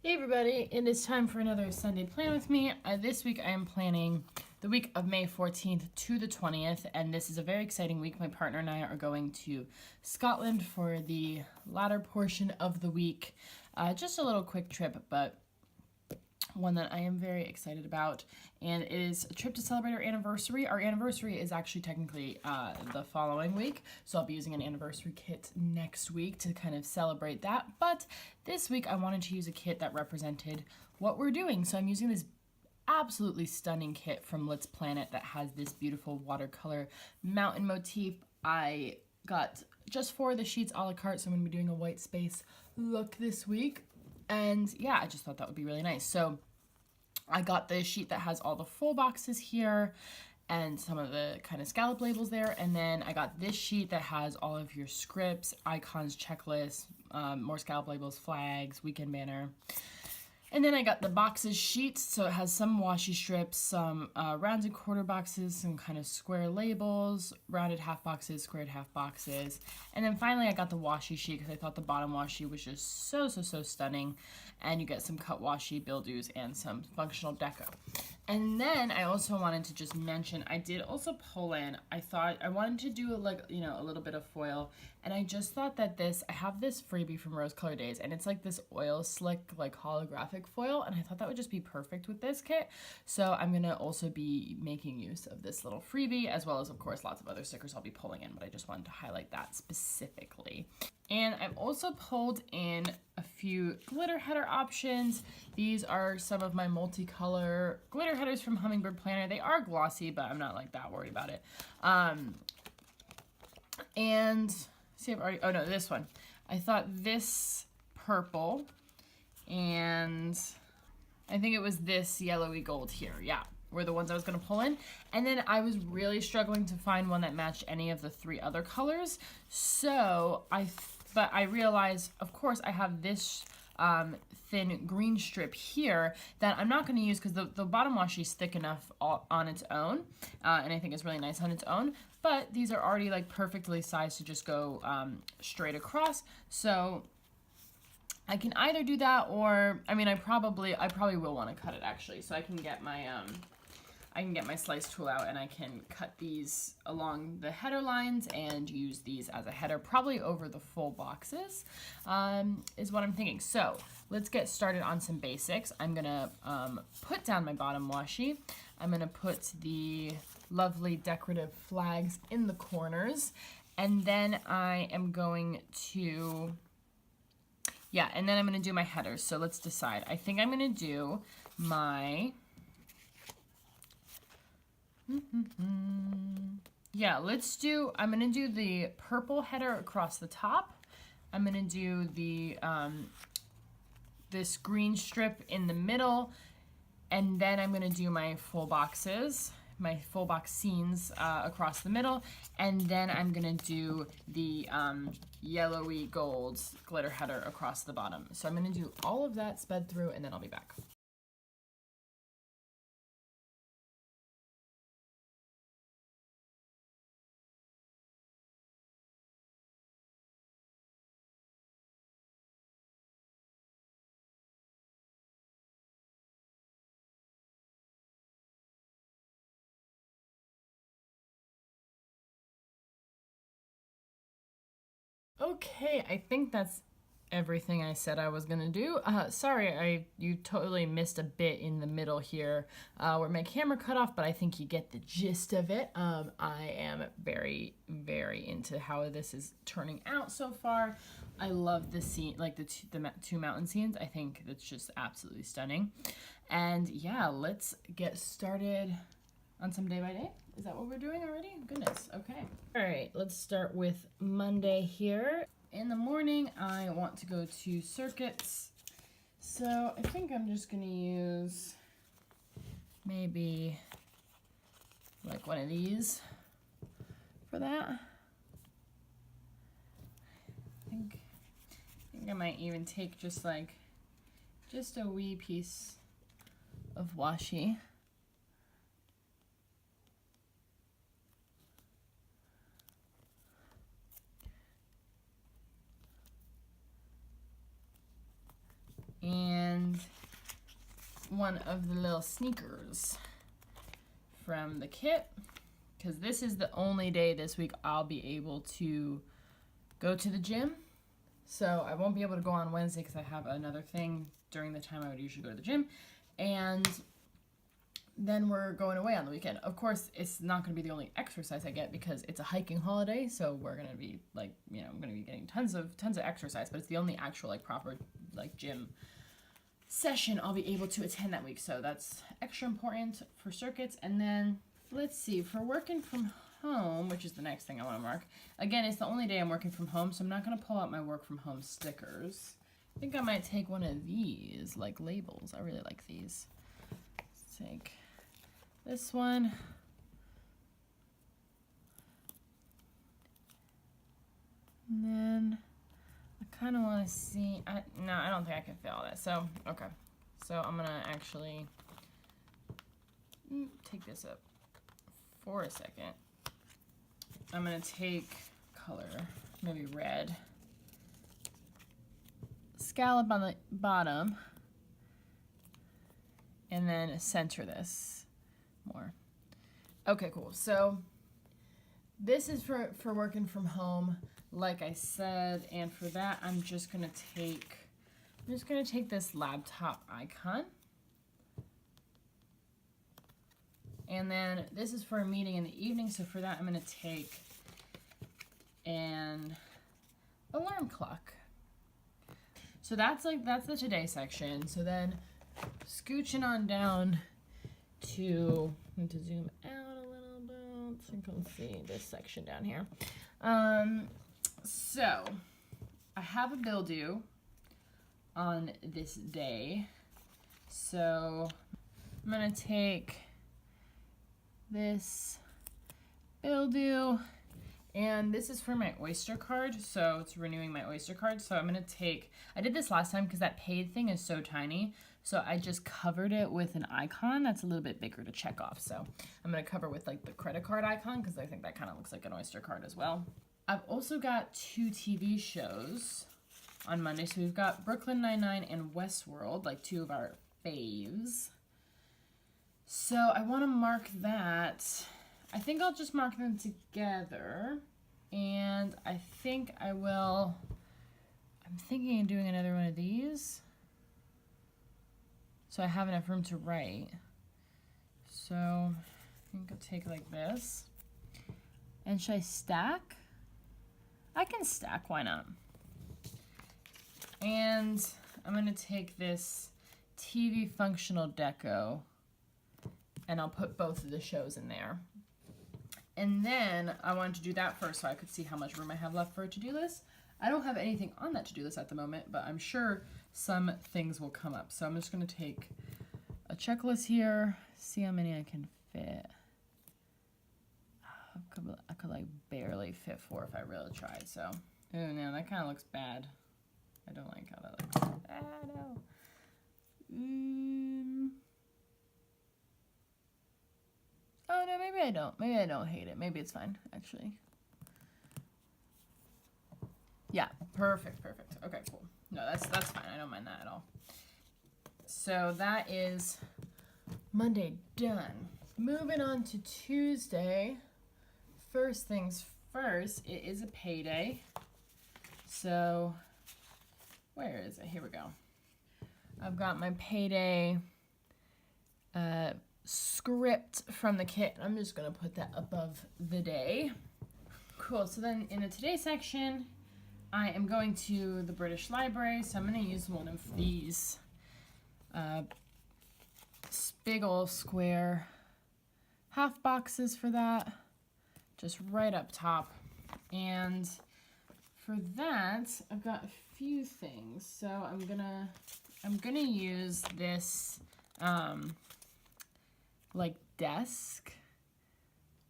Hey everybody, it is time for another Sunday Plan with me. This week I am planning the week of May 14th to the 20th, and this is a very exciting week. My partner and I are going to Scotland for the latter portion of the week. Just a little quick trip, but one that I am very excited about, and it is a trip to celebrate our anniversary. Our anniversary is actually technically the following week, so I'll be using an anniversary kit next week to kind of celebrate that, but this week I wanted to use a kit that represented what we're doing, so I'm using this absolutely stunning kit from Let's Planet that has this beautiful watercolor mountain motif. I got just 4 of the sheets a la carte, so I'm going to be doing a white space look this week. And yeah, I just thought that would be really nice. So I got the sheet that has all the full boxes here and some of the kind of scallop labels there. And then I got this sheet that has all of your scripts, icons, checklists, more scallop labels, flags, weekend banner. And then I got the boxes sheet, so it has some washi strips, some rounds and quarter boxes, some kind of square labels, rounded half boxes, squared half boxes. And then finally I got the washi sheet because I thought the bottom washi was just so stunning. And you get some cut washi, bill dues, and some functional deco. And then I also wanted to just mention, I did also pull in, I thought I wanted to do a little bit of foil, and I just thought that I have this freebie from Rose Color Days, and it's like this oil slick, like holographic foil, and I thought that would just be perfect with this kit. So I'm gonna also be making use of this little freebie, as well as of course lots of other stickers I'll be pulling in, but I just wanted to highlight that specifically. And I've also pulled in a few glitter header options. These are some of my multicolor glitter headers from Hummingbird Planner. They are glossy, but I'm not like that worried about it. And see, I've already, oh no, this one. I thought this purple and I think it was this yellowy gold here. Yeah, were the ones I was gonna pull in. And then I was really struggling to find one that matched any of the 3 other colors. So but I realized, of course, I have this thin green strip here that I'm not going to use because the bottom washi is thick enough on its own, and I think it's really nice on its own. But these are already like perfectly sized to just go straight across. So I can either do that, or I mean, I probably will want to cut it actually, so I can get my slice tool out and I can cut these along the header lines and use these as a header, probably over the full boxes, is what I'm thinking. So let's get started on some basics. I'm gonna put down my bottom washi. I'm gonna put the lovely decorative flags in the corners, and then I am going to, yeah, and then I'm gonna do my headers. So let's decide. I think I'm gonna do my, yeah, I'm gonna do the purple header across the top. I'm gonna do the this green strip in the middle, and then I'm gonna do my full boxes, my full box scenes across the middle, and then I'm gonna do the yellowy gold glitter header across the bottom. So I'm gonna do all of that sped through, and then I'll be back. Okay, I think that's everything I said I was gonna do. Sorry, you totally missed a bit in the middle here where my camera cut off, but I think you get the gist of it. I am very into how this is turning out so far. I love the scene, like the 2 mountain scenes. I think that's just absolutely stunning. And yeah, let's get started on some day by day. Is that what we're doing already? Goodness, okay. All right, let's start with Monday here. In the morning, I want to go to Circuits. So I think I'm just gonna use maybe like one of these for that. I think I might even take just a wee piece of washi. And one of the little sneakers from the kit, because this is the only day this week I'll be able to go to the gym. So I won't be able to go on Wednesday because I have another thing during the time I would usually go to the gym. And then we're going away on the weekend. Of course, it's not going to be the only exercise I get because it's a hiking holiday. So we're going to be like, you know, I'm going to be getting tons of exercise, but it's the only actual like proper like gym session I'll be able to attend that week. So that's extra important for circuits. And then let's see, for working from home, which is the next thing I want to mark. Again, it's the only day I'm working from home, so I'm not going to pull out my work from home stickers. I think I might take one of these, like labels. I really like these. Let's take this one. And then I kind of want to see, no, I don't think I can fit all that. So, okay. So I'm going to actually take this up for a second. I'm going to take color, maybe red, scallop on the bottom, and then center this more. Okay, cool. So this is for working from home, like I said, and for that I'm just going to take this laptop icon. And then this is for a meeting in the evening, so for that I'm going to take an alarm clock. So that's the today section. So then scooching on down to zoom out a little bit so you can see this section down here. So I have a bill due on this day. So I'm going to take this bill due, and this is for my Oyster card, so it's renewing my Oyster card. So I'm gonna take, I did this last time because that paid thing is so tiny, so I just covered it with an icon that's a little bit bigger to check off. So I'm gonna cover with like the credit card icon because I think that kind of looks like an Oyster card as well. I've also got 2 TV shows on Monday, so we've got Brooklyn Nine-Nine and Westworld, like 2 of our faves. So I want to mark that. I think I'll just mark them together. And I think I will, I'm thinking of doing another one of these, so I have enough room to write. So I think I'll take like this. And should I stack? I can stack, why not? And I'm going to take this TV functional deco, and I'll put both of the shows in there. And then I wanted to do that first so I could see how much room I have left for a to-do list. I don't have anything on that to-do list at the moment, but I'm sure some things will come up. So I'm just going to take a checklist here, see how many I can fit. I could like barely fit 4 if I really tried, so. Oh no, that kind of looks bad. I don't like how that looks. Ah, no. Oh no, maybe I don't. Maybe I don't hate it. Maybe it's fine, actually. Yeah, perfect. Okay, cool. No, that's fine. I don't mind that at all. So that is Monday done. Moving on to Tuesday. First things first, it is a payday. So where is it? Here we go. I've got my payday script from the kit. I'm just going to put that above the day. Cool. So then in the today section, I am going to the British Library. So I'm going to use one of these big old square half boxes for that, just right up top. And for that, I've got a few things. So I'm gonna use this like desk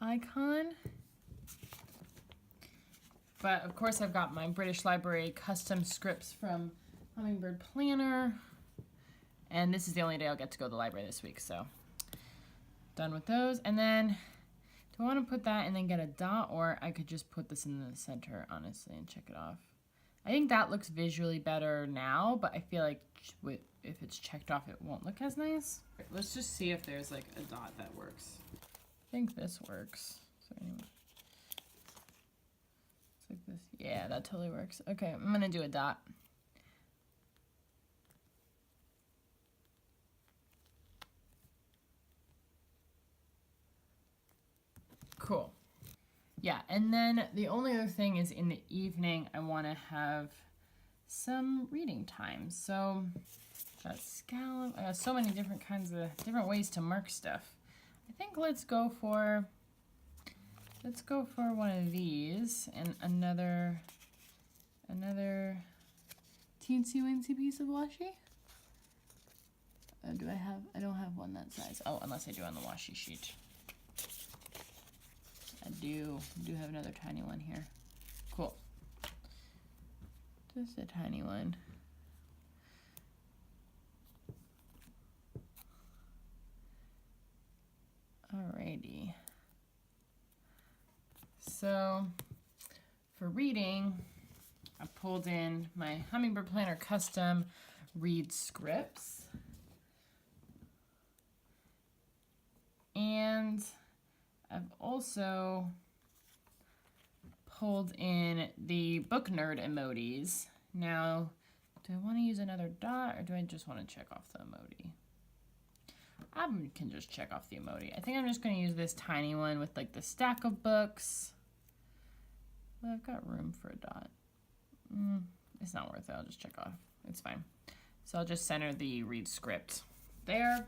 icon. But of course I've got my British Library custom scripts from Hummingbird Planner. And this is the only day I'll get to go to the library this week, so done with those. And then, do I want to put that and then get a dot, or I could just put this in the center, honestly, and check it off? I think that looks visually better now, but I feel like if it's checked off, it won't look as nice. Let's just see if there's like a dot that works. I think this works. So anyway. It's like this. Yeah, that totally works. Okay, I'm gonna do a dot. Cool. Yeah, and then the only other thing is in the evening, I want to have some reading time. So, got scallop. I got so many different kinds of different ways to mark stuff. I think let's go for one of these and another teensy weensy piece of washi. Do I have? I don't have one that size. Oh, unless I do on the washi sheet. I do have another tiny one here. Cool. Just a tiny one. Alrighty. So for reading, I pulled in my Hummingbird Planner Custom Read Scripts. And I've also pulled in the Book Nerd emojis. Now, do I want to use another dot or do I just want to check off the emoji? I can just check off the emoji. I think I'm just going to use this tiny one with like the stack of books. Well, I've got room for a dot. It's not worth it. I'll just check off. It's fine. So I'll just center the read script there.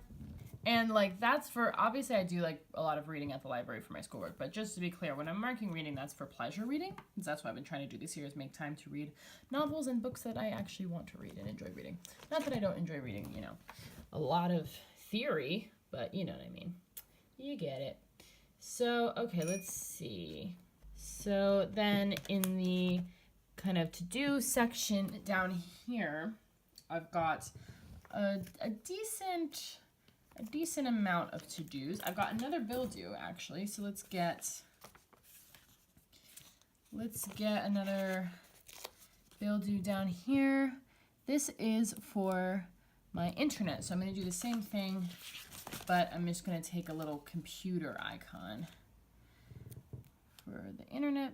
And like that's for, obviously I do like a lot of reading at the library for my schoolwork, but just to be clear, when I'm marking reading, that's for pleasure reading. That's what I've been trying to do this year, is make time to read novels and books that I actually want to read and enjoy reading. Not that I don't enjoy reading, you know, a lot of theory, but you know what I mean. You get it. So, okay, let's see. So then in the kind of to-do section down here, I've got a decent amount of to-dos. I've got another bill due actually, so let's get another bill due down here. This is for my internet, so I'm going to do the same thing, but I'm just going to take a little computer icon for the internet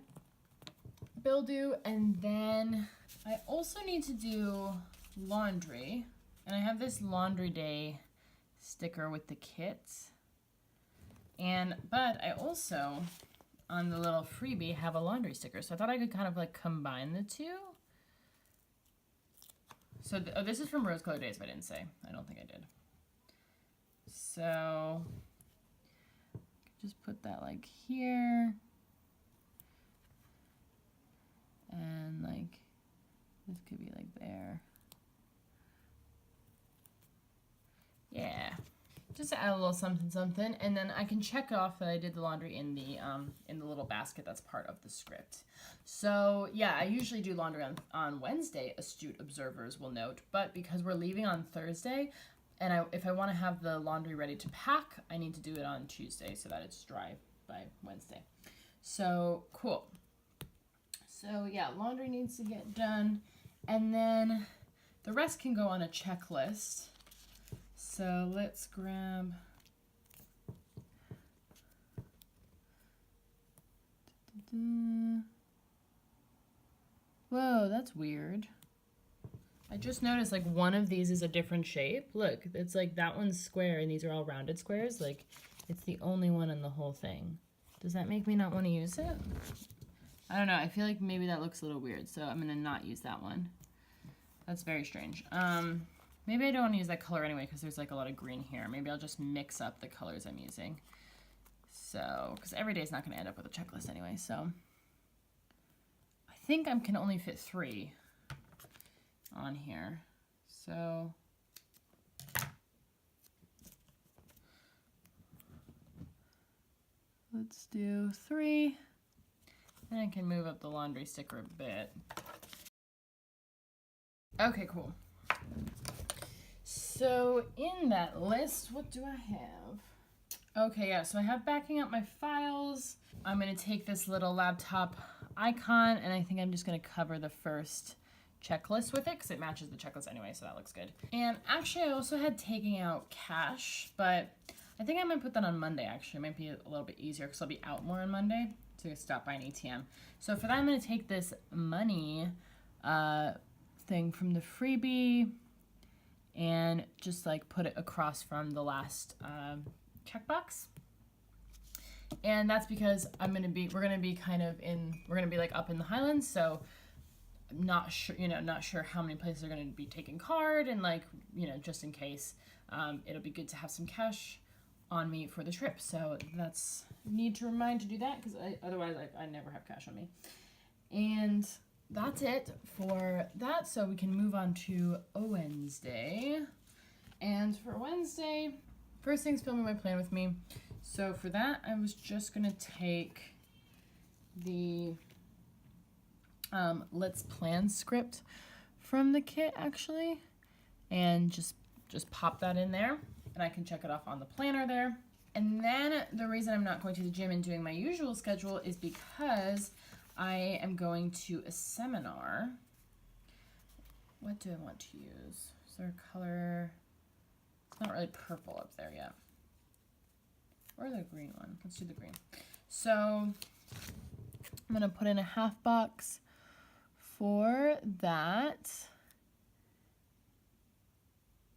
bill due, and then I also need to do laundry, and I have this laundry day sticker with the kits, but I also on the little freebie have a laundry sticker, so I thought I could kind of like combine the two. So this is from Rose Colored Days, if I didn't say. I don't think I did. So just put that like here, and like this could be like there. Yeah, just to add a little something something, and then I can check off that I did the laundry in the little basket that's part of the script. So yeah, I usually do laundry on Wednesday, astute observers will note, but because we're leaving on Thursday, and if I want to have the laundry ready to pack, I need to do it on Tuesday so that it's dry by Wednesday. So cool. So yeah, laundry needs to get done, and then the rest can go on a checklist. So let's grab whoa, that's weird. I just noticed like one of these is a different shape. Look, it's like that one's square and these are all rounded squares. Like it's the only one in the whole thing. Does that make me not want to use it? I don't know. I feel like maybe that looks a little weird, so I'm gonna not use that one. That's very strange. Maybe I don't want to use that color anyway because there's like a lot of green here. Maybe I'll just mix up the colors I'm using. So, because every day is not going to end up with a checklist anyway. So, I think I can only fit 3 on here. So, let's do 3. And I can move up the laundry sticker a bit. Okay, cool. So in that list, what do I have? Okay, yeah, so I have backing up my files. I'm gonna take this little laptop icon and I think I'm just gonna cover the first checklist with it because it matches the checklist anyway, so that looks good. And actually I also had taking out cash, but I think I might put that on Monday actually. It might be a little bit easier because I'll be out more on Monday to stop by an ATM. So for that I'm going to take this money thing from the freebie and just like put it across from the last checkbox. And that's because we're gonna be like up in the Highlands, so I'm not sure how many places are gonna be taking card, and like, just in case, it'll be good to have some cash on me for the trip. So that's need to remind to do that because otherwise I never have cash on me. And that's it for that. So we can move on to a Wednesday. And for Wednesday, first thing's filming my plan with me. So for that, I was just gonna take the Let's Plan script from the kit actually, and just pop that in there, and I can check it off on the planner there. And then the reason I'm not going to the gym and doing my usual schedule is because I am going to a seminar. What do I want to use? Is there a color? It's not really purple up there yet. Or the green one. Let's do the green. So I'm gonna put in a half box for that.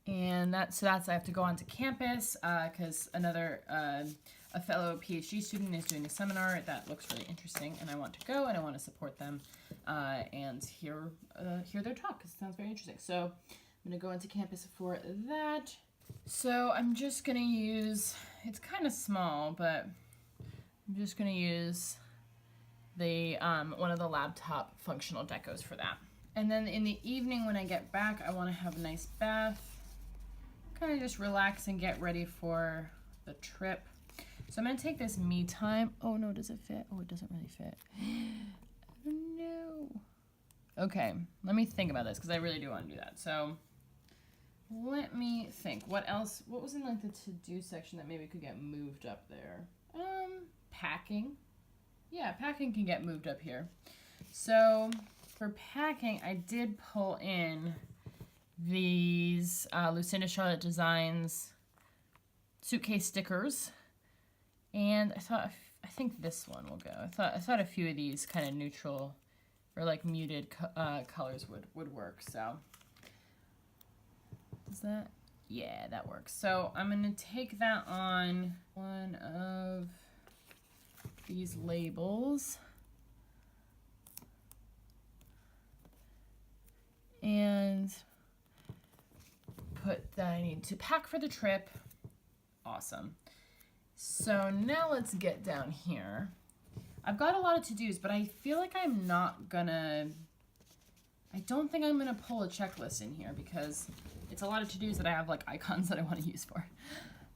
And that's I have to go onto campus because a fellow PhD student is doing a seminar that looks really interesting, and I want to go and I want to support them and hear their talk because it sounds very interesting. So I'm gonna go into campus for that. So I'm just gonna use, it's kind of small, but I'm just gonna use the one of the laptop functional decos for that. And then in the evening when I get back, I want to have a nice bath, kind of just relax and get ready for the trip. So I'm gonna take this me time. Oh no, does it fit? Oh, it doesn't really fit. Oh no. Okay, let me think about this because I really do want to do that. So let me think. What else? What was in like the to-do section that maybe could get moved up there? Packing. Yeah, packing can get moved up here. So for packing, I did pull in these Lucinda Charlotte Designs suitcase stickers, and I think this one will go. I thought a few of these kind of neutral or like muted colors would work. So is that? Yeah, that works. So I'm gonna take that on one of these labels. And put that I need to pack for the trip. Awesome. So now let's get down here. I've got a lot of to-dos, but I feel like I don't think I'm gonna pull a checklist in here because it's a lot of to-dos that I have like icons that I want to use for.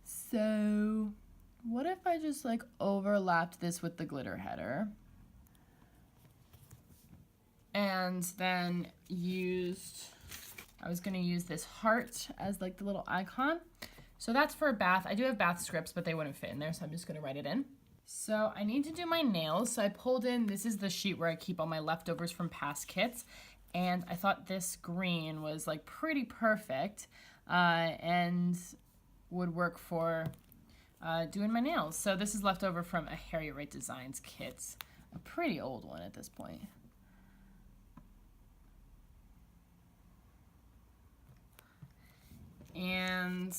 So what if I just like overlapped this with the glitter header and then I was gonna use this heart as like the little icon. So that's for a bath. I do have bath scripts, but they wouldn't fit in there, so I'm just gonna write it in. So I need to do my nails. So I pulled in, this is the sheet where I keep all my leftovers from past kits. And I thought this green was like pretty perfect and would work for doing my nails. So this is left over from a Harriet Wright Designs kit, a pretty old one at this point. And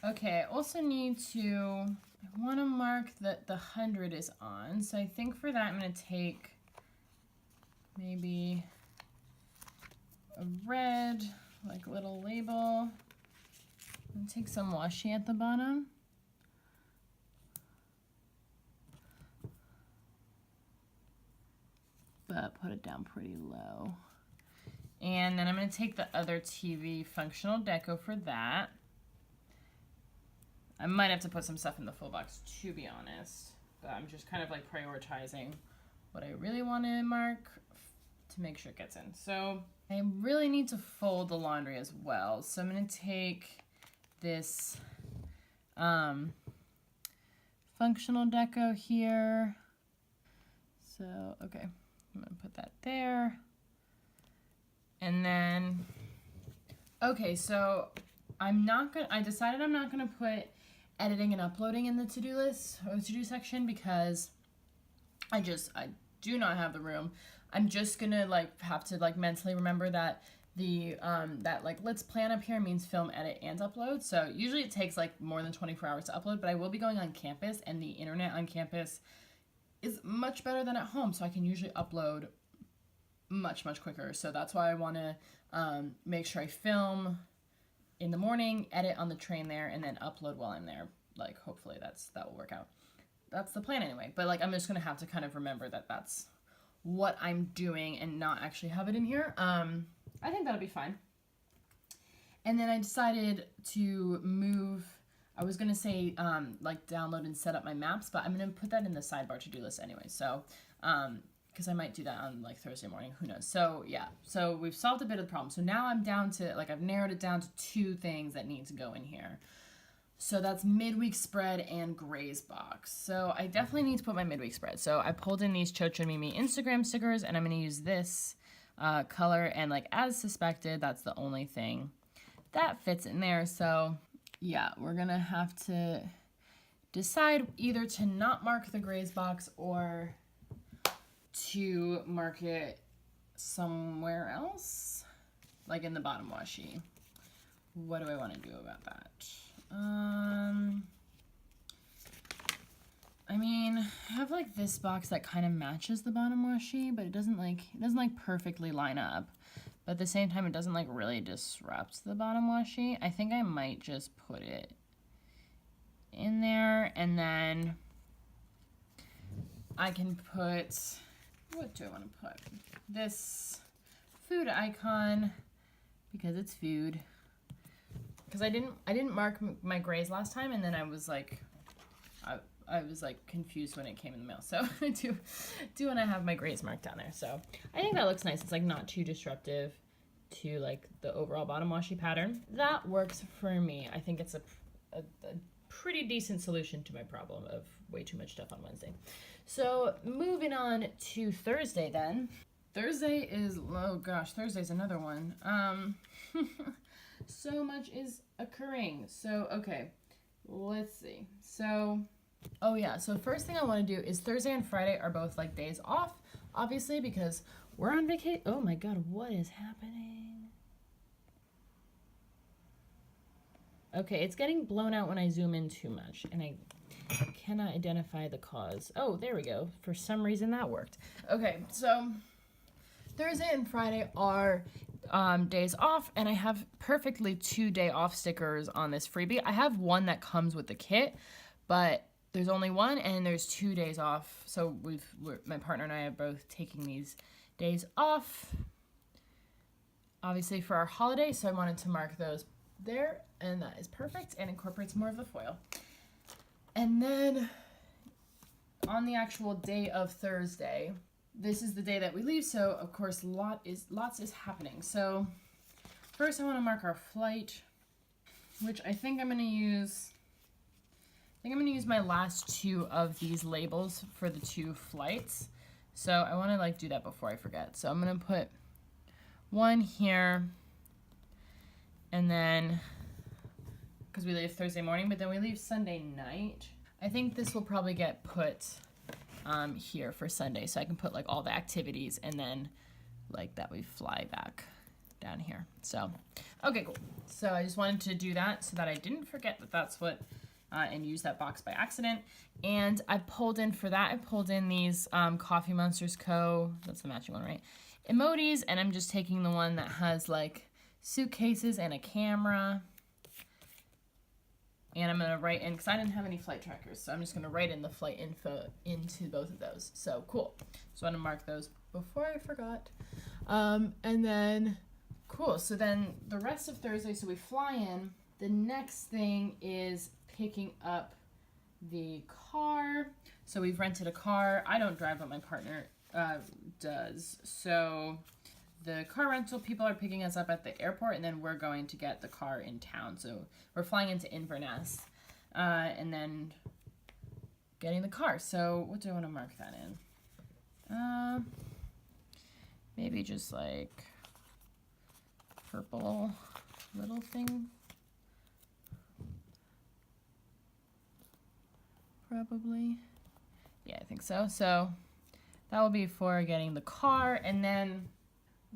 okay, I also need to, I want to mark that the 100 is on. So I think for that I'm going to take maybe a red, like little label, and take some washi at the bottom. But put it down pretty low. And then I'm going to take the other TV functional deco for that. I might have to put some stuff in the full box, to be honest. But I'm just kind of like prioritizing what I really want to mark to make sure it gets in. So I really need to fold the laundry as well. So I'm going to take this functional deco here. So, okay, I'm going to put that there. And then, okay, so I decided I'm not gonna put editing and uploading in the to-do list or the to-do section because I do not have the room. I'm just gonna have to mentally remember that that let's plan up here means film, edit, and upload. So usually it takes more than 24 hours to upload, but I will be going on campus, and the internet on campus is much better than at home, so I can usually upload much quicker. So that's why I want to make sure I film in the morning, edit on the train there, and then upload while I'm there. Hopefully that will work out. That's the plan anyway. But I'm just gonna have to kind of remember that that's what I'm doing and not actually have it in here. I think that'll be fine. And then I decided to move. I was gonna say download and set up my maps, but I'm gonna put that in the sidebar to-do list anyway. So because I might do that on Thursday morning, who knows. So yeah, so we've solved a bit of the problem. So now I'm down to I've narrowed it down to 2 things that need to go in here. So that's midweek spread and Gray's box. So I definitely need to put my midweek spread. So I pulled in these Chocho Mimi Instagram stickers, and I'm gonna use this color, and as suspected, that's the only thing that fits in there. So yeah, we're gonna have to decide either to not mark the Gray's box or to mark it somewhere else, in the bottom washi. What do I want to do about that? I mean, I have this box that kind of matches the bottom washi, but it doesn't perfectly line up. But at the same time, it doesn't really disrupt the bottom washi. I think I might just put it in there, and then I can put, what do I want to put? This food icon, because it's food. Because I didn't mark my Grays last time, and then I was I was confused when it came in the mail. So I do want to have my Grays marked down there. So I think that looks nice. It's not too disruptive to the overall bottom washi pattern. That works for me. I think it's a pretty decent solution to my problem of way too much stuff on Wednesday. So moving on to Thursday then. Thursday is, oh gosh, Thursday's another one. So much is occurring. So, okay, let's see. So, oh yeah, so first thing I want to do is Thursday and Friday are both days off, obviously, because we're on vacation. Oh my God, what is happening? Okay, it's getting blown out when I zoom in too much, and I cannot identify the cause. Oh, there we go. For some reason that worked. Okay, so Thursday and Friday are days off, and I have perfectly 2 day off stickers on this freebie. I have one that comes with the kit, but there's only one, and there's 2 days off. So my partner and I are both taking these days off, obviously for our holiday. So I wanted to mark those there, and that is perfect and incorporates more of the foil. And then on the actual day of Thursday, this is the day that we leave, so of course lots is happening. So first I want to mark our flight, which I think I'm going to use my last 2 of these labels for the 2 flights. So I want to do that before I forget. So I'm going to put one here, and then, because we leave Thursday morning, but then we leave Sunday night. I think this will probably get put here for Sunday, so I can put all the activities, and then that we fly back down here. So okay, cool. So I just wanted to do that so that I didn't forget that that's what and use that box by accident. And I pulled in these Coffee Monsters Co. That's the matching one, right? Emojis, and I'm just taking the one that has suitcases and a camera. And I'm going to write in, because I didn't have any flight trackers, so I'm just going to write in the flight info into both of those. So cool. So I'm going to mark those before I forgot. And then, cool. So then the rest of Thursday, so we fly in. The next thing is picking up the car. So we've rented a car. I don't drive, but my partner does. So the car rental people are picking us up at the airport, and then we're going to get the car in town. So we're flying into Inverness, and then getting the car. So what do I want to mark that in? Maybe just purple little thing. Probably. Yeah, I think so. So that will be for getting the car, and then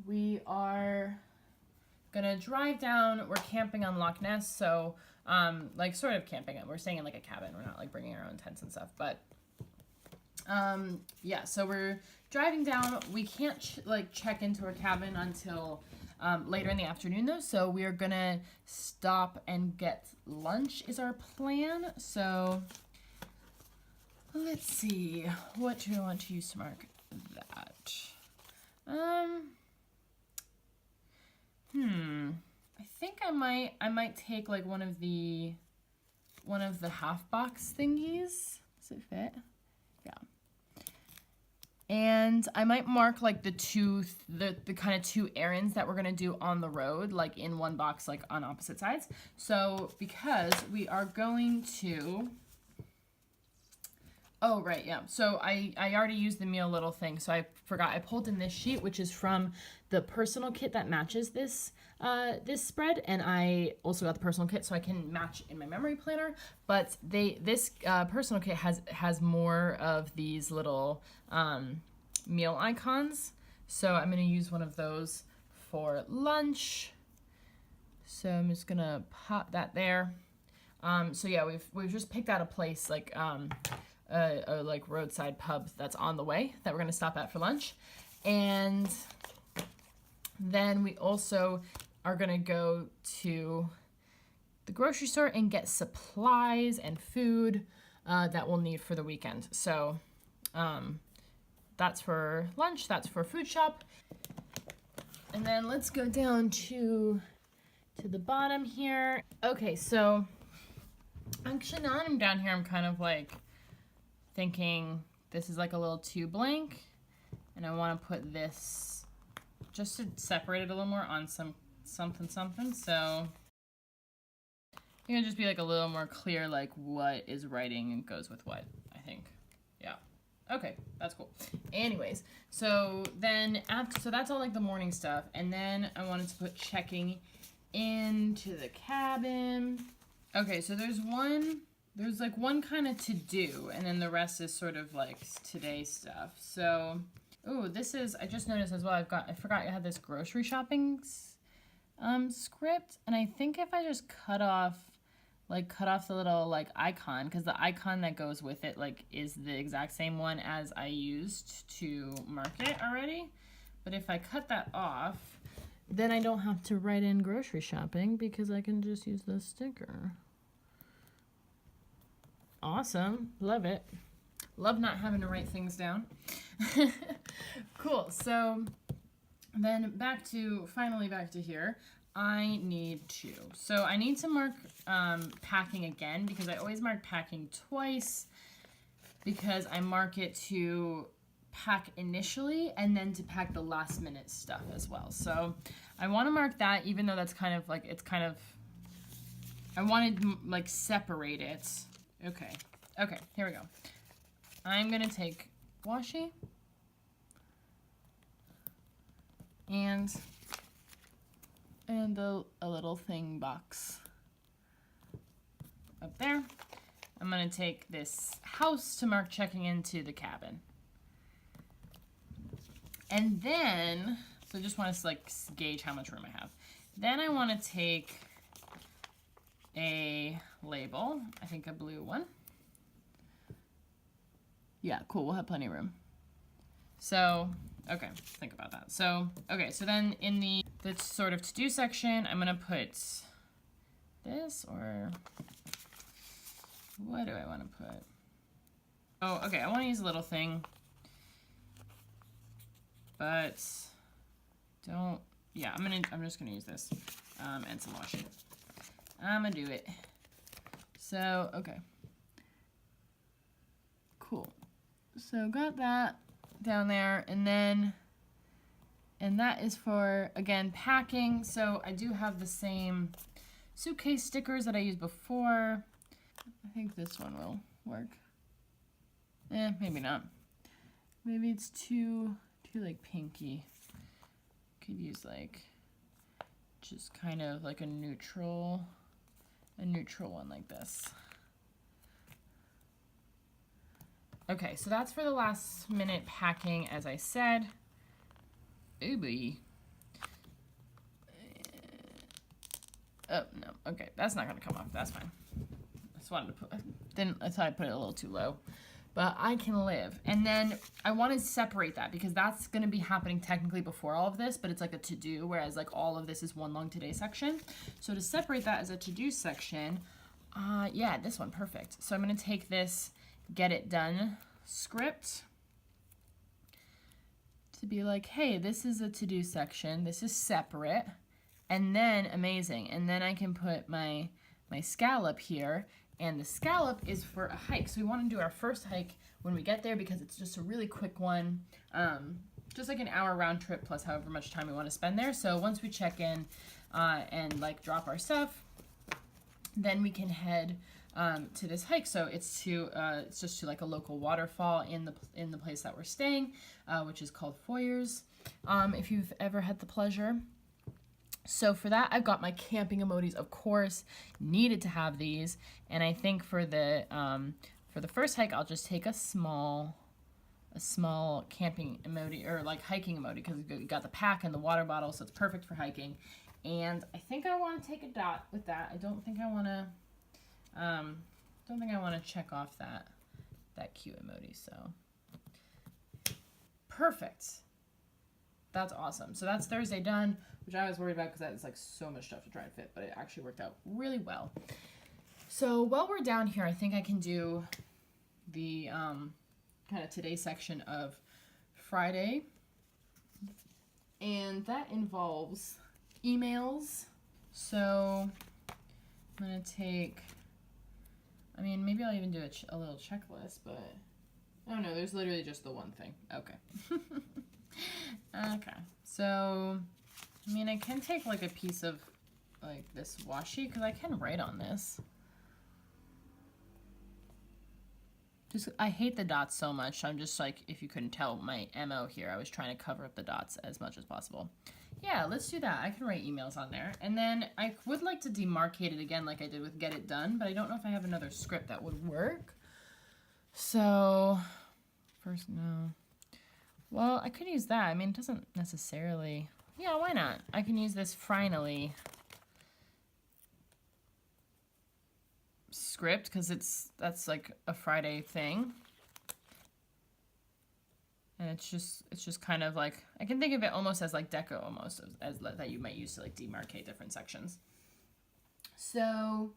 we are gonna drive down. We're camping on Loch Ness, so like sort of camping. We're staying in like a cabin. We're not like bringing our own tents and stuff, but yeah. So we're driving down. We can't check into our cabin until later in the afternoon though. So we are gonna stop and get lunch is our plan. So let's see. What do I want to use to mark that? I think I might take like one of the half box thingies. Does it fit? Yeah. And I might mark like the kind of two errands that we're gonna do on the road, like in one box, like on opposite sides. So because we are going to. Oh, right, yeah. So I already used the meal little thing, so I forgot. I pulled in this sheet, which is from the personal kit that matches this this spread, and I also got the personal kit so I can match in my memory planner. But this personal kit has more of these little meal icons, so I'm gonna use one of those for lunch. So I'm just gonna pop that there. So yeah, we've just picked out a place like a like roadside pub that's on the way that we're gonna stop at for lunch, and then we also are gonna go to the grocery store and get supplies and food that we'll need for the weekend. So that's for lunch, that's for food shop, and then let's go down to the bottom here. Okay, so actually now that I'm down here, I'm kind of like thinking this is like a little too blank, and I want to put this just to separate it a little more on something. So it can just be like a little more clear, like what is writing and goes with what, I think. Yeah. Okay, that's cool. Anyways, so then so that's all like the morning stuff, and then I wanted to put checking into the cabin. Okay, so there's like one kind of to do, and then the rest is sort of like today stuff. So, oh, this is, I just noticed as well, I forgot I had this grocery shopping script, and I think if I just cut off the little like icon, because the icon that goes with it like is the exact same one as I used to mark it already. But if I cut that off, then I don't have to write in grocery shopping because I can just use the sticker. Awesome. Love it. Love not having to write things down. Cool. So then finally back to here. I need to mark packing again, because I always mark packing twice, because I mark it to pack initially and then to pack the last minute stuff as well. So I want to mark that, even though that's kind of like, I wanted to like separate it. Okay, here we go. I'm gonna take washi and a little thing box up there. I'm gonna take this house to mark checking into the cabin. And then, so I just want to like gauge how much room I have. Then I want to take a label, I think a blue one. Yeah, cool, we'll have plenty of room. So, okay, think about that. So, okay, so then in the sort of to-do section, I'm gonna put this, or what do I want to put? Oh, okay, I want to use a little thing, but yeah, I'm just gonna use this, and some washi. I'm gonna do it. So, okay. Cool. So got that down there, and that is for, again, packing. So I do have the same suitcase stickers that I used before. I think this one will work. Maybe not. Maybe it's too like pinky. Could use like which is kind of like a neutral one like this. Okay, so that's for the last minute packing, as I said. Ooh, boy. Oh, no. Okay, that's not going to come off. That's fine. I just wanted to put... I thought I put it a little too low. But I can live. And then I want to separate that because that's going to be happening technically before all of this, but it's like a to-do, whereas like all of this is one long today section. So to separate that as a to-do section, yeah, this one, perfect. So I'm going to take this get it done script to be like, hey, this is a to-do section. This is separate. And then, amazing. And then I can put my scallop here. And the scallop is for a hike. So we want to do our first hike when we get there because it's just a really quick one. Just like an hour round trip plus however much time we want to spend there. So once we check in and like drop our stuff, then we can head to this hike. So it's just to like a local waterfall in the place that we're staying, which is called Foyers, if you've ever had the pleasure. So for that, I've got my camping emojis, of course, needed to have these. And I think for the first hike, I'll just take a small camping emoji or like hiking emoji because you got the pack and the water bottle, so it's perfect for hiking. And I think I want to take a dot with that. I don't think I want to check off that cute emoji. So perfect. That's awesome. So that's Thursday done, which I was worried about because that is like so much stuff to try and fit, but it actually worked out really well. So while we're down here, I think I can do the kind of today section of Friday. And that involves emails. So I'm going to take, I mean, maybe I'll even do a little checklist, but oh no, there's literally just the one thing. Okay. Okay, so, I mean, I can take, like, a piece of, like, this washi, because I can write on this. Just, I hate the dots so much, I'm just, like, if you couldn't tell my MO here, I was trying to cover up the dots as much as possible. Yeah, let's do that. I can write emails on there. And then I would like to demarcate it again like I did with Get It Done, but I don't know if I have another script that would work. So, first, no. Well, I could use that. I mean, it doesn't necessarily... Yeah, why not? I can use this finally script because that's like a Friday thing. And it's just kind of like, I can think of it almost as like deco almost as that you might use to like demarcate different sections. So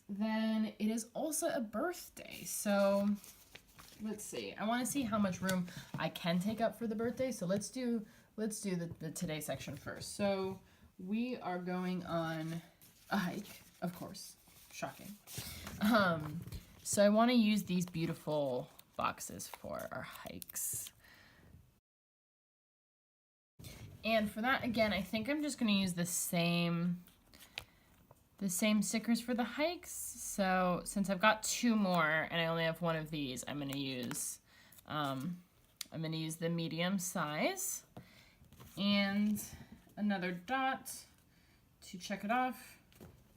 then it is also a birthday. So let's see. I want to see how much room I can take up for the birthday. So let's do the today section first. So we are going on a hike, of course. Shocking. So I want to use these beautiful boxes for our hikes. And for that, again, I think I'm just going to use the same stickers for the hikes. So since I've got two more and I only have one of these, I'm going to use the medium size and another dot to check it off.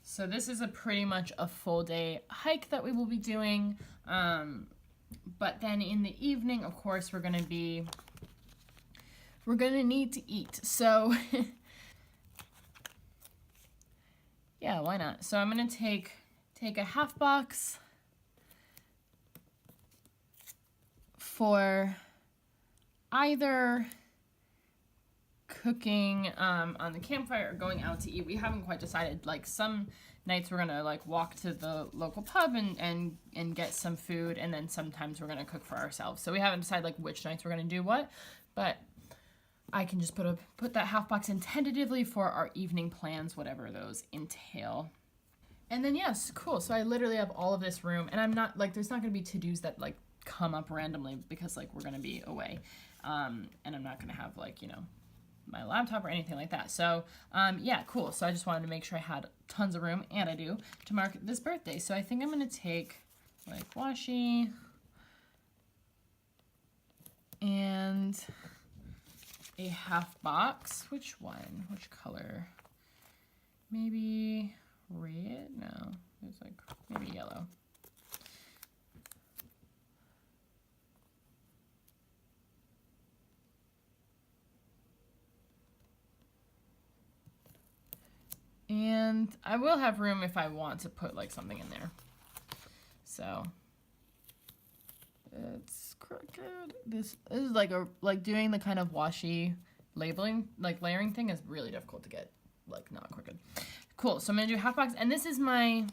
So this is pretty much a full day hike that we will be doing. But then in the evening, of course, we're going to need to eat. So yeah, why not? So I'm going to take a half box for either cooking on the campfire or going out to eat. We haven't quite decided. Like some nights we're gonna like walk to the local pub and get some food, and then sometimes we're gonna cook for ourselves. So we haven't decided like which nights we're gonna do what, but I can just put that half box in tentatively for our evening plans, whatever those entail. And then yes, cool. So I literally have all of this room, and I'm not like, there's not gonna be to-dos that like come up randomly because like we're gonna be away, and I'm not gonna have like, you know, my laptop or anything like that. So yeah, cool. So I just wanted to make sure I had tons of room, and I do, to mark this birthday. So I think I'm gonna take like washi and a half box. Which one? Which color? Maybe red? No, it's like maybe yellow. And I will have room if I want to put like something in there. So it's crooked. This is like doing the kind of washi labeling, like layering thing is really difficult to get like not crooked. Cool. So I'm gonna do a half box, and this is my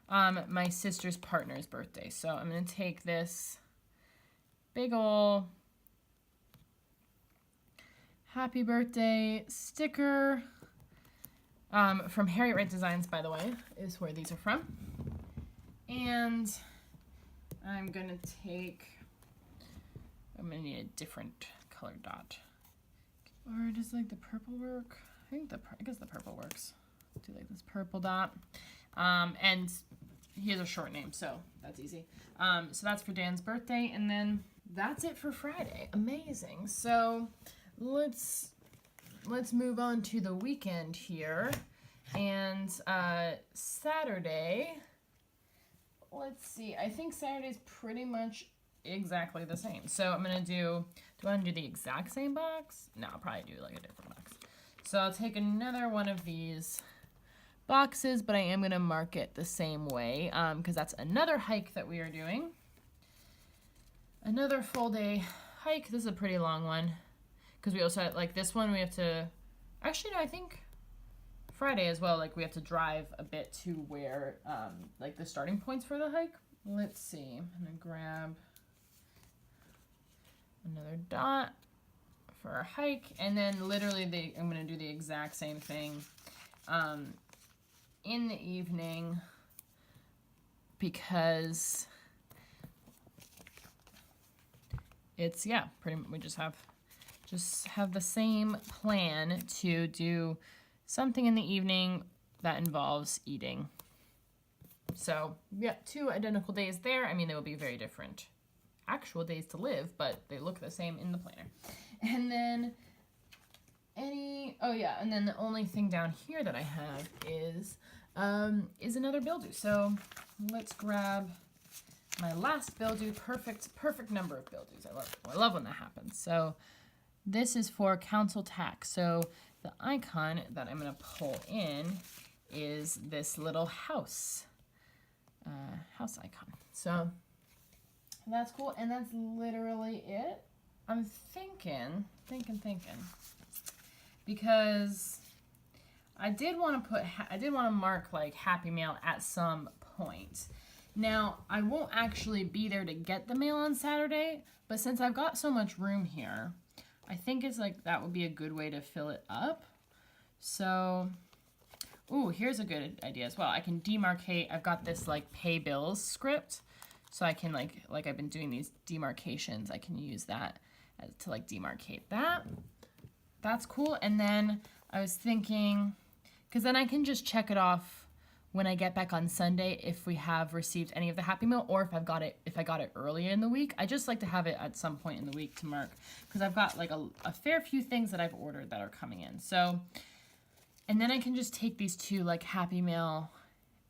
my sister's partner's birthday. So I'm gonna take this big ol' happy birthday sticker. From Harriet Wright Designs, by the way, is where these are from. And I'm gonna need a different color dot. Or does like the purple work? I guess the purple works. Do like this purple dot. And he has a short name, so that's easy. So that's for Dan's birthday, and then that's it for Friday. Amazing. So let's move on to the weekend here. And Saturday, let's see. I think Saturday's pretty much exactly the same. So I'm going to do I want to do the exact same box? No, I'll probably do like a different box. So I'll take another one of these boxes, but I am going to mark it the same way because that's another hike that we are doing. Another full day hike. This is a pretty long one. Because we also had, like, this one we have to, actually, no, I think Friday as well, like, we have to drive a bit to where, like, the starting points for the hike. Let's see. I'm going to grab another dot for our hike, and then literally I'm going to do the exact same thing in the evening because it's, yeah, pretty much we just have the same plan to do something in the evening that involves eating. So, yeah, 2 identical days there. I mean, they will be very different actual days to live, but they look the same in the planner. And then and then the only thing down here that I have is another bill due. So let's grab my last bill due. Perfect number of bill dues. I love when that happens. So this is for council tax. So the icon that I'm going to pull in is this little house icon. So that's cool, and that's literally it. I'm thinking, because I did want to mark like Happy Mail at some point. Now, I won't actually be there to get the mail on Saturday, but since I've got so much room here, I think it's like that would be a good way to fill it up. So, ooh, here's a good idea as well. I can demarcate. I've got this like pay bills script, so I can like I've been doing these demarcations. I can use that to like demarcate that. That's cool. And then I was thinking, because then I can just check it off when I get back on Sunday if we have received any of the Happy Meal, or if I got it earlier in the week. I just like to have it at some point in the week to mark, because I've got like a fair few things that I've ordered that are coming in. So, and then I can just take these 2 like Happy Meal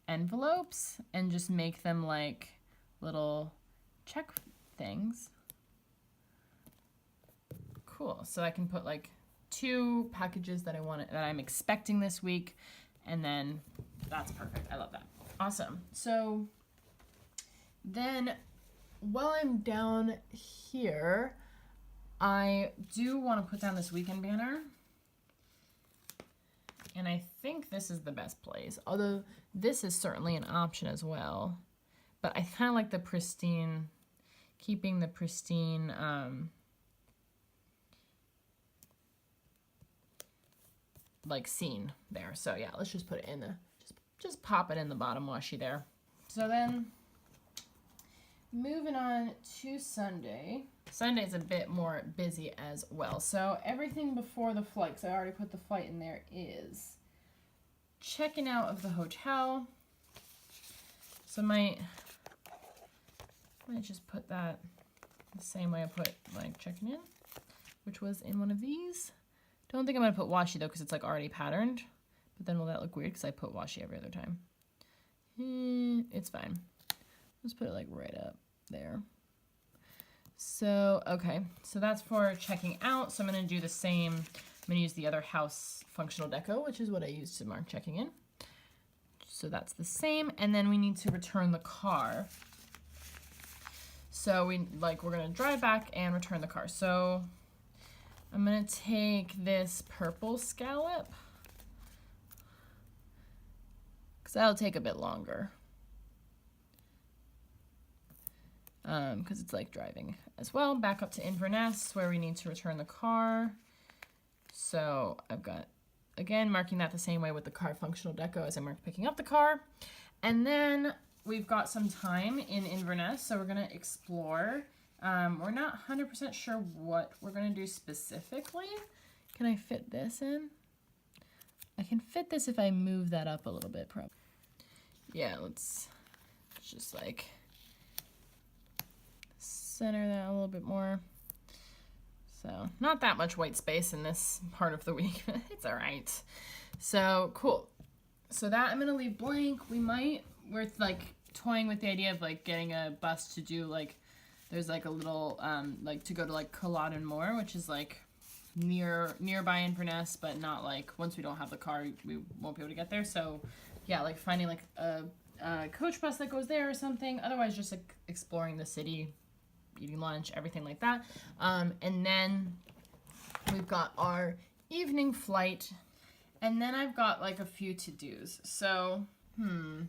envelopes and just make them like little check things. Cool. So I can put like 2 packages that I'm expecting this week, and then that's perfect. I love that. Awesome. So then while I'm down here, I do want to put down this weekend banner. And I think this is the best place, although this is certainly an option as well. But I kind of like the pristine, keeping the pristine like scene there. So yeah, let's just put it in just pop it in the bottom washi there. So then moving on to Sunday. Sunday's a bit more busy as well. So everything before the flight, because I already put the flight in there, is checking out of the hotel. So I might just put that the same way I put like checking in. which was in one of these. Don't think I'm gonna put washi though, because it's like already patterned. But then will that look weird because I put washi every other time? It's fine. Let's put it like right up there. So, okay, so that's for checking out. So I'm gonna do the same. I'm gonna use the other house functional deco, which is what I used to mark checking in. So that's the same. And then we need to return the car. So we're gonna drive back and return the car. So I'm gonna take this purple scallop, because that'll take a bit longer. Because it's like driving as well. Back up to Inverness where we need to return the car. So I've got, again, marking that the same way with the car functional deco as I marked picking up the car. And then we've got some time in Inverness, so we're gonna explore. We're not 100% sure what we're gonna do specifically. Can I fit this in? I can fit this if I move that up a little bit, probably. Yeah, let's just like center that a little bit more. So not that much white space in this part of the week, but it's all right. So cool. So that I'm gonna leave blank. We're like toying with the idea of like getting a bus to do like, there's like a little, like to go to like Culloden Moor, which is like nearby Inverness, but not like, once we don't have the car, we won't be able to get there. So yeah, like finding like a coach bus that goes there or something. Otherwise just like exploring the city, eating lunch, everything like that. And then we've got our evening flight, and then I've got like a few to-dos. So, I'm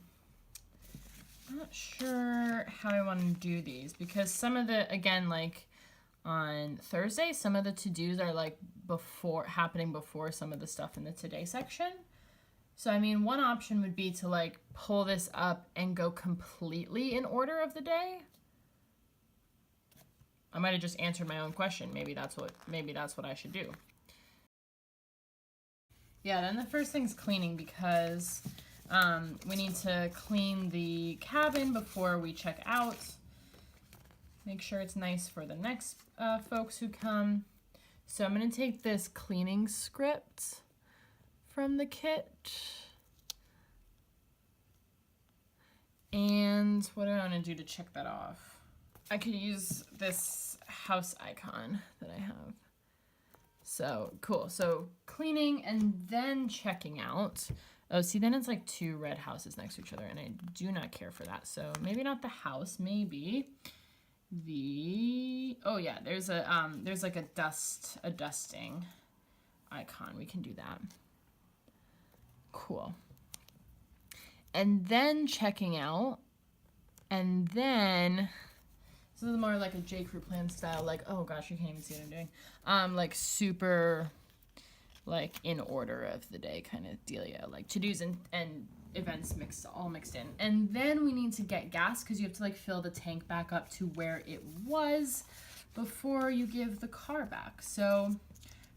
not sure how I want to do these, because some of the, again, like on Thursday, some of the to-dos are like happening before some of the stuff in the today section. So, I mean, one option would be to like pull this up and go completely in order of the day. I might have just answered my own question. Maybe that's what I should do. Yeah, then the first thing's cleaning, because we need to clean the cabin before we check out. Make sure it's nice for the next folks who come. So I'm gonna take this cleaning script from the kit. And what do I wanna do to check that off? I could use this house icon that I have. So cool. So cleaning and then checking out. Oh, see, then it's like two red houses next to each other, and I do not care for that. So maybe not the house, maybe the, oh yeah, there's like a dusting icon. We can do that. Cool. And then checking out, and then, this is more like a J. Crew plan style, like, oh gosh, you can't even see what I'm doing. Like super, like in order of the day kind of dealio, like to-dos and events all mixed in. And then we need to get gas, because you have to like fill the tank back up to where it was before you give the car back. So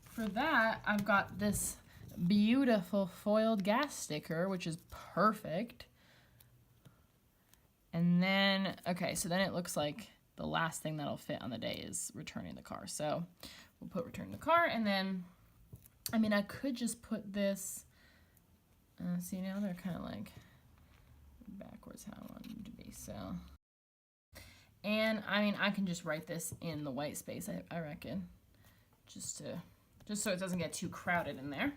for that, I've got this beautiful foiled gas sticker, which is perfect. And then, okay, so then it looks like the last thing that'll fit on the day is returning the car. So we'll put return the car, and then, I mean, I could just put this, see, now they're kind of like backwards how I want them to be, so. And I mean, I can just write this in the white space, I reckon, just so it doesn't get too crowded in there.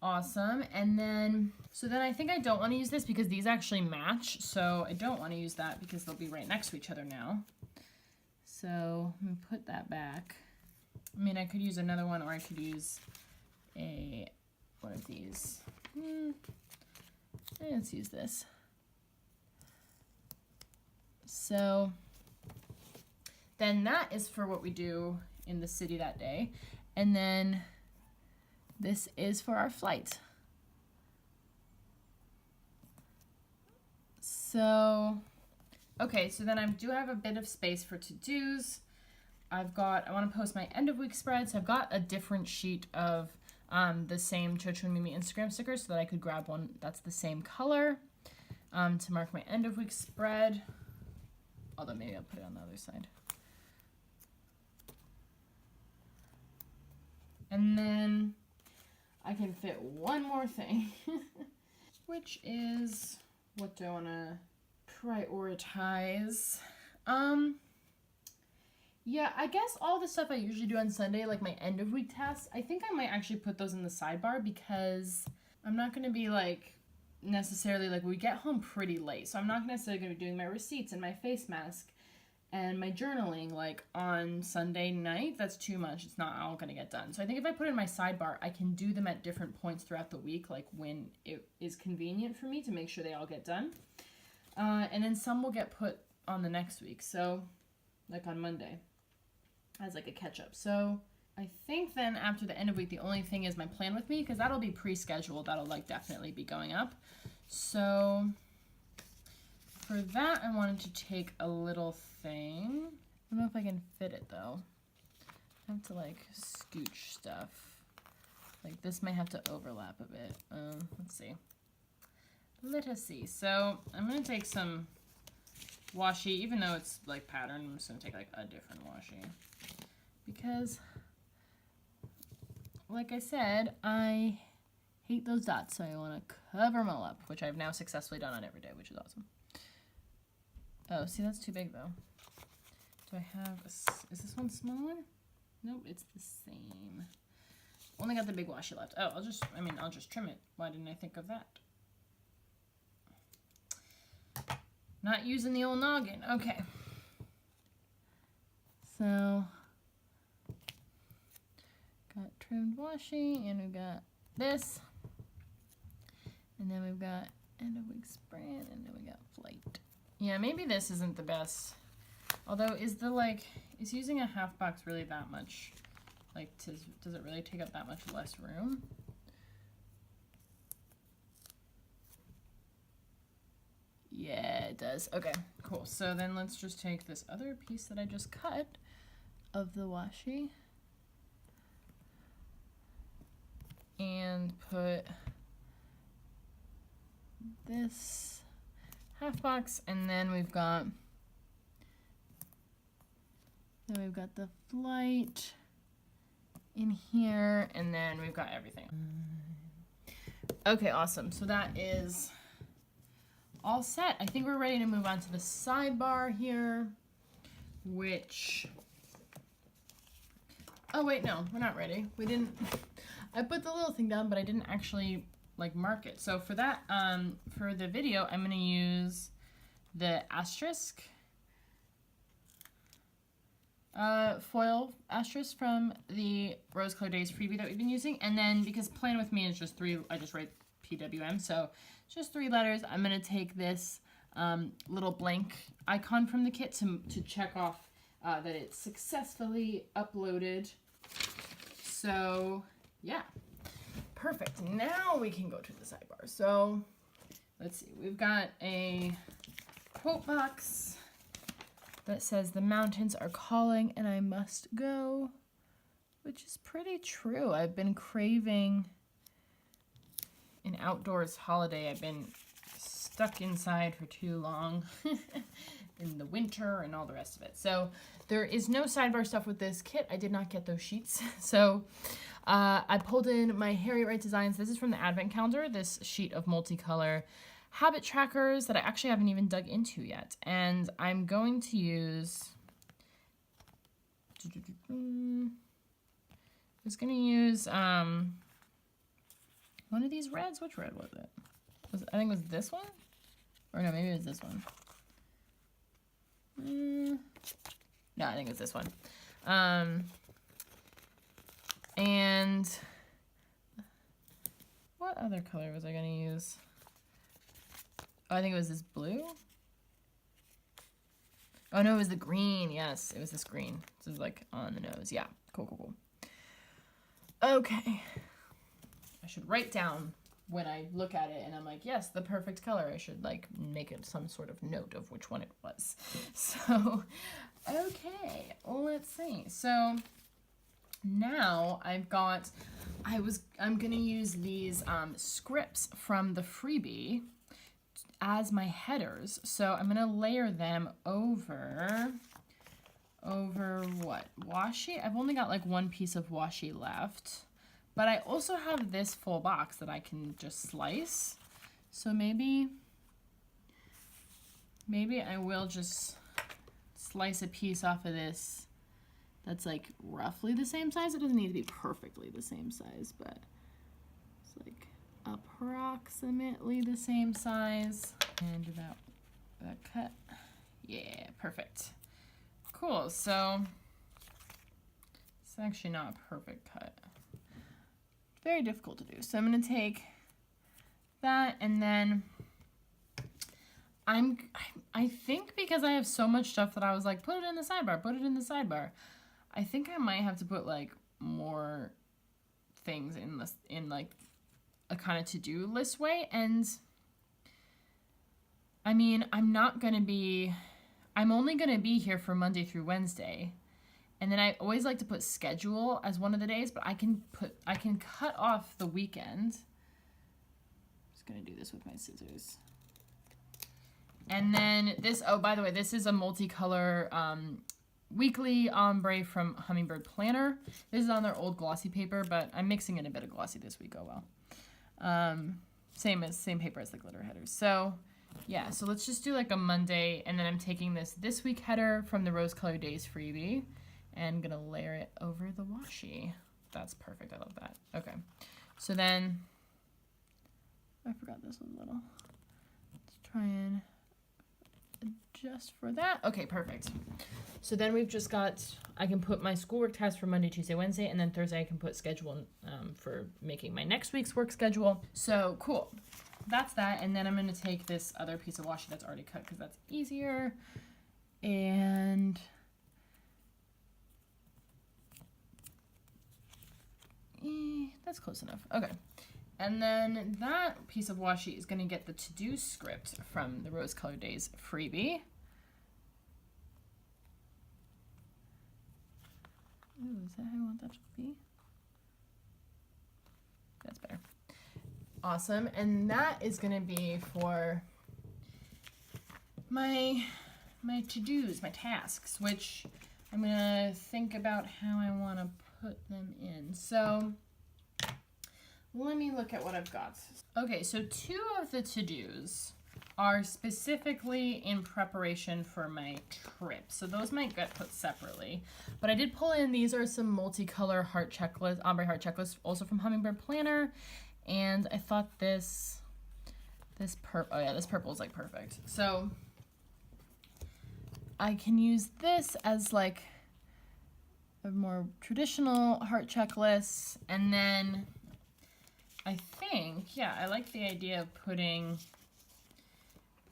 Awesome. And then, so then I think I don't want to use this because these actually match, so I don't want to use that because they'll be right next to each other now. So I'm gonna put that back. I mean, I could use another one, or I could use one of these. Let's use this. So then that is for what we do in the city that day. And then this is for our flight. So, okay, so then I do have a bit of space for to-dos. I want to post my end of week spread, so I've got a different sheet of the same Chocho and Mimi Instagram stickers so that I could grab one that's the same color to mark my end of week spread. Although maybe I'll put it on the other side. And then I can fit one more thing, which is, what do I want to prioritize? Yeah, I guess all the stuff I usually do on Sunday, like my end of week tasks, I think I might actually put those in the sidebar because I'm not going to be like necessarily like we get home pretty late. So I'm not necessarily going to be doing my receipts and my face mask and my journaling like on Sunday night. That's too much. It's not all going to get done. So I think if I put it in my sidebar, I can do them at different points throughout the week, like when it is convenient for me to make sure they all get done. And then some will get put on the next week. So like on Monday as like a catch up. So I think then after the end of week, the only thing is my plan with me, because that'll be pre-scheduled. That'll like definitely be going up. So for that, I wanted to take a little thing. I don't know if I can fit it though. I have to like scooch stuff. Like this might have to overlap a bit. Let's see. Let us see. So I'm gonna take some washi, even though it's like patterned. I'm just gonna take like a different washi because, like I said, I hate those dots, so I want to cover them all up, which I've now successfully done on every day, which is awesome. Oh, see, that's too big though. Do I have is this one smaller? Nope, it's the same. Only got the big washi left. Oh, I'll just trim it. Why didn't I think of that? Not using the old noggin. Okay. So, got trimmed washi, and we've got this. And then we've got end of week sprint, and then we got flight. Yeah, maybe this isn't the best. Although, is using a half box really that much? Like, does it really take up that much less room? Yeah, it does. Okay, cool. So then let's just take this other piece that I just cut of the washi and put this half box, and then we've got the flight in here, and then we've got everything. Okay, awesome. So that is all set. I think we're ready to move on to the sidebar here, which, oh wait, no, we're not ready. We didn't, I put the little thing down, but I didn't actually like mark it. So for that, for the video, I'm gonna use the asterisk, foil asterisk from the Rose Color Days freebie that we've been using. And then because Plan With Me is just 3, I just write PWM, so just 3 letters. I'm gonna take this little blank icon from the kit to check off that it's successfully uploaded. So yeah, perfect. Now we can go to the sidebar. So let's see, we've got a quote box that says the mountains are calling and I must go, which is pretty true. I've been craving an outdoors holiday. I've been stuck inside for too long in the winter and all the rest of it. So there is no sidebar stuff with this kit. I did not get those sheets. So I pulled in my Harriet Wright Designs. This is from the Advent Calendar, this sheet of multicolor habit trackers that I actually haven't even dug into yet. And I'm going to use, I was going to use one of these reds. Which red was it? I think it was this one? Or no, maybe it was this one. No, I think it's this one. And what other color was I going to use? Oh, I think it was this blue. Oh, no, it was the green. Yes, it was this green. This is like on the nose. Yeah, cool, cool, cool. Okay. I should write down when I look at it and I'm like, yes, the perfect color. I should like make it some sort of note of which one it was. So, okay, let's see. So now I'm gonna use these scripts from the freebie as my headers. So I'm gonna layer them over over what? Washi? I've only got like one piece of washi left. But I also have this full box that I can just slice. So maybe I will just slice a piece off of this that's like roughly the same size. It doesn't need to be perfectly the same size, but it's like approximately the same size. And that cut. Yeah, perfect. Cool, so it's actually not a perfect cut. Very difficult to do. So I'm gonna take that, and then I think because I have so much stuff that I was like, put it in the sidebar, put it in the sidebar. I think I might have to put like more things in like a kind of to-do list way. And I mean, I'm only gonna be here for Monday through Wednesday. And then I always like to put schedule as one of the days, but I can cut off the weekend. Just gonna do this with my scissors. And then this, oh, by the way, this is a multicolor weekly ombre from Hummingbird Planner. This is on their old glossy paper, but I'm mixing in a bit of glossy this week, oh well. Same paper as the glitter headers. So yeah, so let's just do like a Monday, and then I'm taking this week header from the Rose Colored Days freebie and gonna layer it over the washi. That's perfect, I love that. Okay, so then, I forgot this one a little. Let's try and adjust for that. Okay, perfect. So then we've just got, I can put my schoolwork tasks for Monday, Tuesday, Wednesday, and then Thursday I can put schedule for making my next week's work schedule. So cool, that's that. And then I'm gonna take this other piece of washi that's already cut because that's easier. And that's close enough. Okay. And then that piece of washi is going to get the to-do script from the Rose Colored Days freebie. Ooh, is that how I want that to be? That's better. Awesome. And that is going to be for my to-dos, my tasks, which I'm going to think about how I want to put them in. So let me look at what I've got. Okay, so 2 of the to-dos are specifically in preparation for my trip. So those might get put separately. But I did pull in, these are some multicolor heart checklist, ombre heart checklist, also from Hummingbird Planner. And I thought this purple is like perfect. So I can use this as like a more traditional heart checklist, and then I think, yeah, I like the idea of putting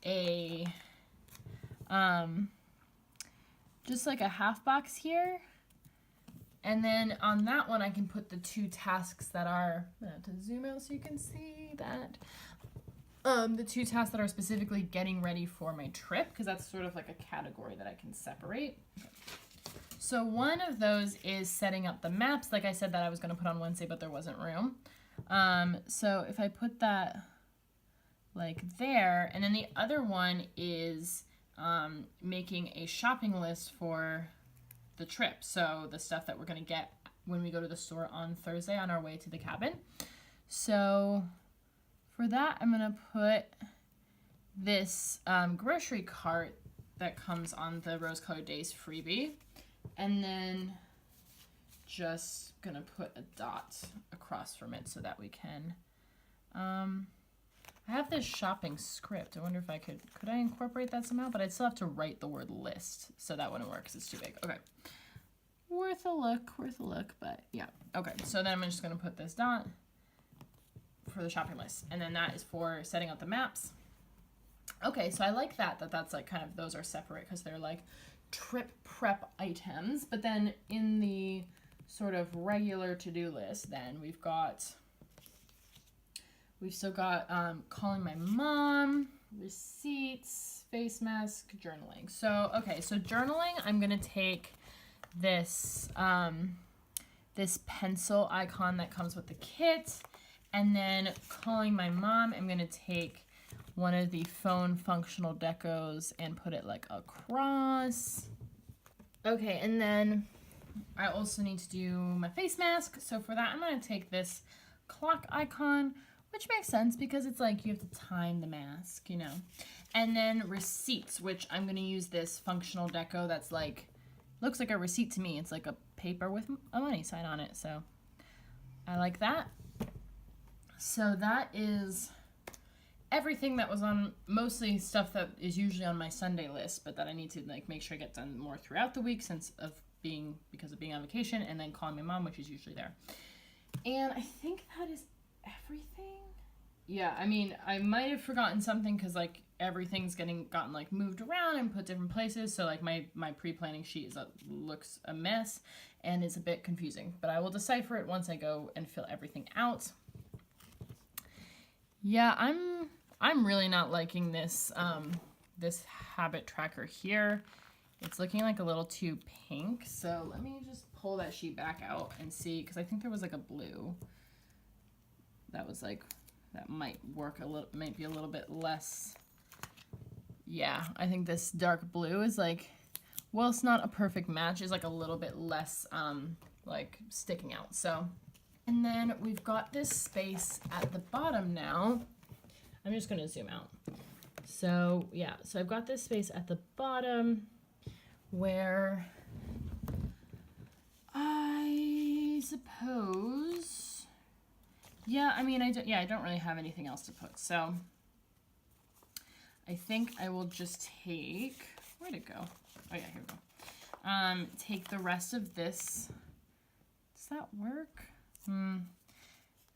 a, just like a half box here. And then on that one, I can put the 2 tasks that are, to zoom out so you can see that, the 2 tasks that are specifically getting ready for my trip, because that's sort of like a category that I can separate. So one of those is setting up the maps, like I said that I was going to put on Wednesday, but there wasn't room. So if I put that like there, and then the other one is making a shopping list for the trip. So the stuff that we're going to get when we go to the store on Thursday on our way to the cabin. So for that, I'm going to put this grocery cart that comes on the Rose Colored Days freebie. And then just going to put a dot across from it so that we can... I have this shopping script. I wonder if I could I incorporate that somehow? But I'd still have to write the word list, so that wouldn't work because it's too big. Okay. Worth a look, but yeah. Okay, so then I'm just going to put this dot for the shopping list. And then that is for setting up the maps. Okay, so I like that's like kind of, those are separate because they're like trip prep items. But then in the sort of regular to-do list, then we've still got calling my mom, receipts, face mask, journaling. So, okay, so journaling, I'm going to take this, this pencil icon that comes with the kit. And then calling my mom, I'm going to take one of the phone functional decos and put it like across. Okay, and then I also need to do my face mask. So for that, I'm going to take this clock icon, which makes sense because it's like you have to time the mask, you know. And then receipts, which I'm going to use this functional deco that's like, looks like a receipt to me. It's like a paper with a money sign on it. So I like that. So that is everything that was on, mostly stuff that is usually on my Sunday list, but that I need to like make sure I get done more throughout the week because of being on vacation, and then calling my mom, which is usually there. And I think that is everything. Yeah, I mean, I might have forgotten something because like everything's gotten like moved around and put different places. So like my pre-planning sheet looks a mess and is a bit confusing, but I will decipher it once I go and fill everything out. Yeah, I'm really not liking this this habit tracker here. It's looking like a little too pink, so let me just pull that sheet back out and see, because I think there was like a blue that was like, that might work a little, might be a little bit less. Yeah, I think this dark blue is like, well, it's not a perfect match, it's like a little bit less like sticking out. So, and then we've got this space at the bottom now. I'm just gonna zoom out. So yeah, so I've got this space at the bottom where I suppose, yeah, I mean, I don't really have anything else to put. So I think I will just take, where'd it go? Oh yeah, here we go. Take the rest of this. Does that work?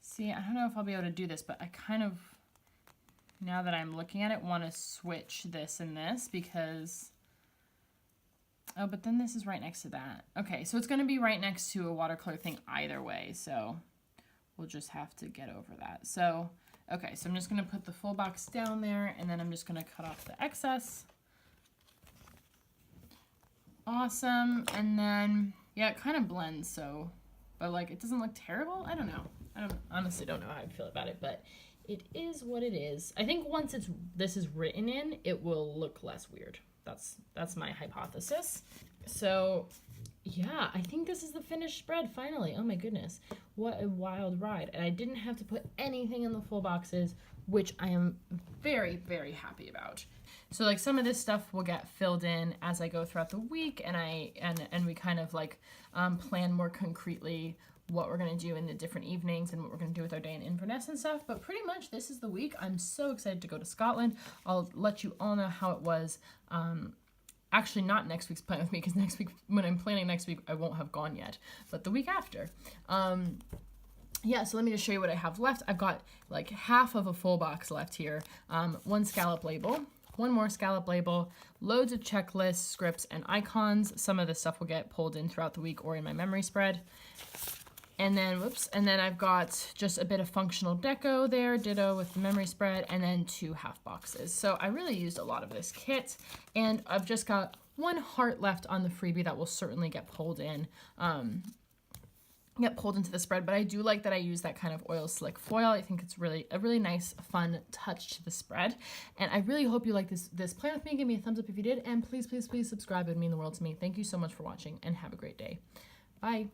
See, I don't know if I'll be able to do this, but I kind of, now that I'm looking at it, want to switch this and this because, oh, but then this is right next to that. Okay, so it's going to be right next to a watercolor thing either way, so we'll just have to get over that. So, okay, so I'm just going to put the full box down there, and then I'm just going to cut off the excess. Awesome, and then, yeah, it kind of blends, so, but like, it doesn't look terrible? I don't know. I honestly don't know how I feel about it, but it is what it is. I think once this is written in, it will look less weird. That's my hypothesis. So yeah, I think this is the finished spread finally. Oh my goodness, what a wild ride. And I didn't have to put anything in the full boxes, which I am very, very happy about. So like some of this stuff will get filled in as I go throughout the week, and we kind of like plan more concretely what we're going to do in the different evenings and what we're going to do with our day in Inverness and stuff. But pretty much this is the week. I'm so excited to go to Scotland. I'll let you all know how it was. Actually, not next week's Plan With Me, because next week, when I'm planning next week, I won't have gone yet, but the week after. Yeah, so let me just show you what I have left. I've got like half of a full box left here. One scallop label, one more scallop label, loads of checklists, scripts, and icons. Some of this stuff will get pulled in throughout the week or in my memory spread. And then, and then I've got just a bit of functional deco there, ditto with the memory spread, and then 2 half boxes. So I really used a lot of this kit, and I've just got 1 heart left on the freebie that will certainly get pulled in, into the spread. But I do like that I use that kind of oil slick foil. I think it's really a really nice, fun touch to the spread. And I really hope you like this Plan With Me. Give me a thumbs up if you did, and please, please, please subscribe. It would mean the world to me. Thank you so much for watching, and have a great day. Bye.